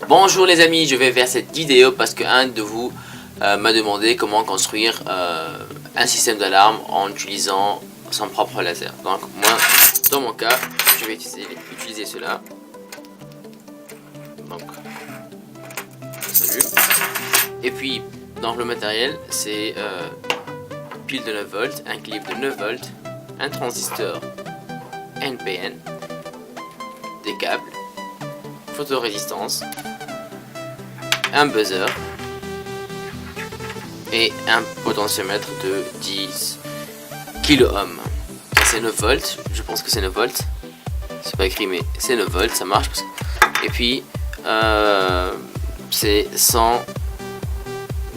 Bonjour les amis, je vais faire cette vidéo parce qu'un de vous m'a demandé comment construire un système d'alarme en utilisant son propre laser. Donc moi, dans mon cas, je vais utiliser cela. Donc, salut. Et puis, donc le matériel, c'est pile de 9 volts, un clip de 9 volts, un transistor NPN, des câbles, photorésistance, un buzzer et un potentiomètre de 10 kOhm. C'est 9 volts, je pense que c'est 9 volts. C'est pas écrit mais c'est 9 volts, ça marche. Et puis c'est 100,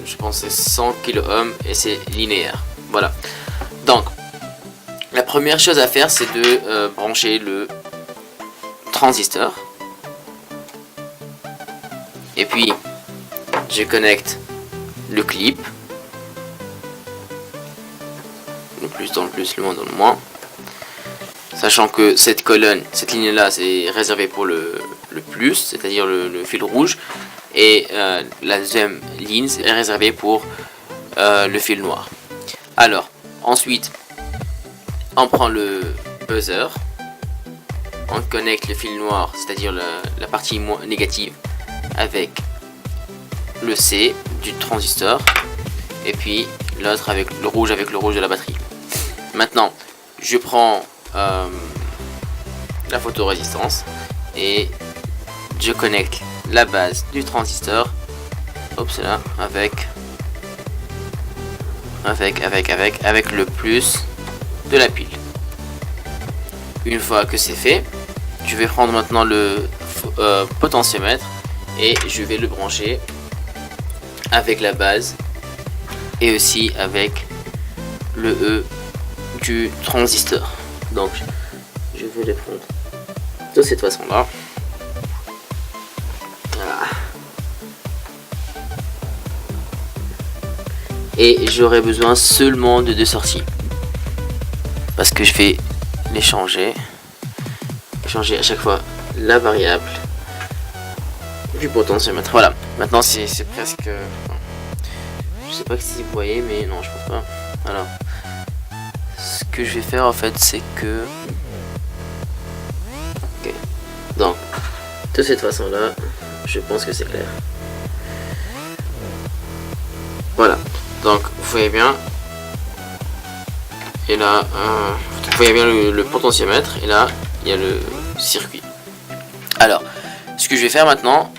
je pense que c'est 100 kOhm et c'est linéaire. Voilà. Donc la première chose à faire c'est de brancher le transistor. Et puis je connecte le clip, le plus dans le plus, le moins dans le moins, sachant que cette colonne, cette ligne là, c'est réservé pour le plus, c'est-à-dire le fil rouge, et la deuxième ligne est réservée pour le fil noir. Alors ensuite on prend le buzzer, on connecte le fil noir, c'est-à-dire la partie négative, avec le C du transistor, et puis l'autre avec le rouge de la batterie. Maintenant je prends la photorésistance et je connecte la base du transistor, hop là, avec le plus de la pile. Une fois que c'est fait, je vais prendre maintenant le potentiomètre et je vais le brancher avec la base et aussi avec le E du transistor. Donc je vais les prendre de cette façon là. Voilà. Et j'aurai besoin seulement de deux sorties parce que je vais les changer à chaque fois la variable du potentiomètre. Voilà, maintenant c'est presque, je sais pas si vous voyez, mais non je pense pas. Alors ce que je vais faire en fait c'est que ok, donc de cette façon là je pense que c'est clair. Voilà, donc vous voyez bien, et là vous voyez bien le potentiomètre, et là il y a le circuit. Alors ce que je vais faire maintenant,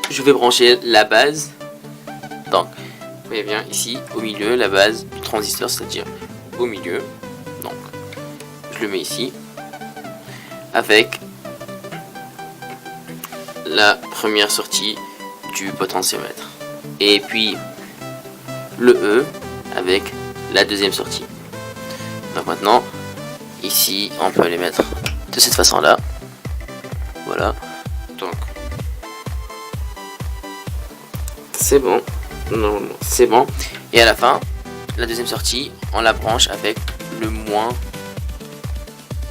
je vais brancher la base. Donc vous voyez bien ici au milieu la base du transistor, c'est-à-dire au milieu. Donc je le mets ici avec la première sortie du potentiomètre, et puis le E avec la deuxième sortie. Donc maintenant ici on peut les mettre de cette façon là. Voilà, donc c'est bon, normalement c'est bon. Et à la fin, la deuxième sortie, on la branche avec le moins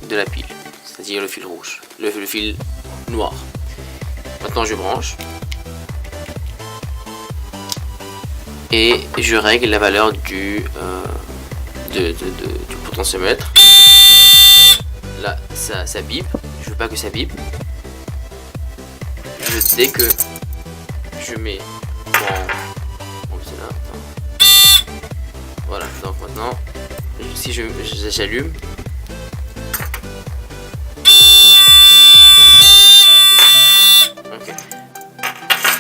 de la pile, c'est-à-dire le fil rouge, le fil noir. Maintenant je branche et je règle la valeur du potentiomètre. Là ça bip, je veux pas que ça bip. Dès que je mets voilà, donc maintenant si j'allume, ok,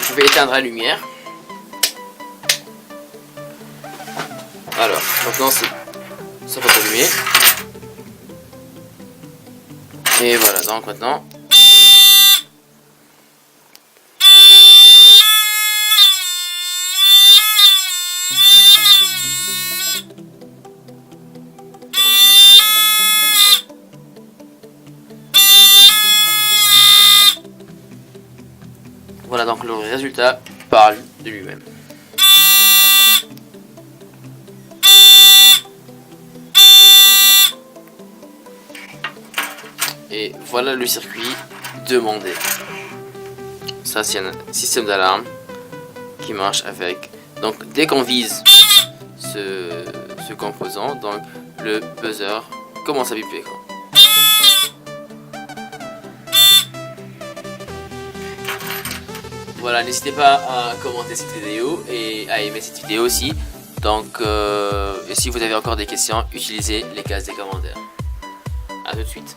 je vais éteindre la lumière. Alors maintenant ça va s'allumer, et voilà, donc maintenant voilà, donc le résultat parle de lui-même. voilà le circuit demandé. Ça c'est un système d'alarme qui marche avec. Donc dès qu'on vise ce composant, donc le buzzer commence à biper quoi. Voilà, n'hésitez pas à commenter cette vidéo et à aimer cette vidéo aussi. Donc, et si vous avez encore des questions, utilisez les cases des commentaires. A tout de suite.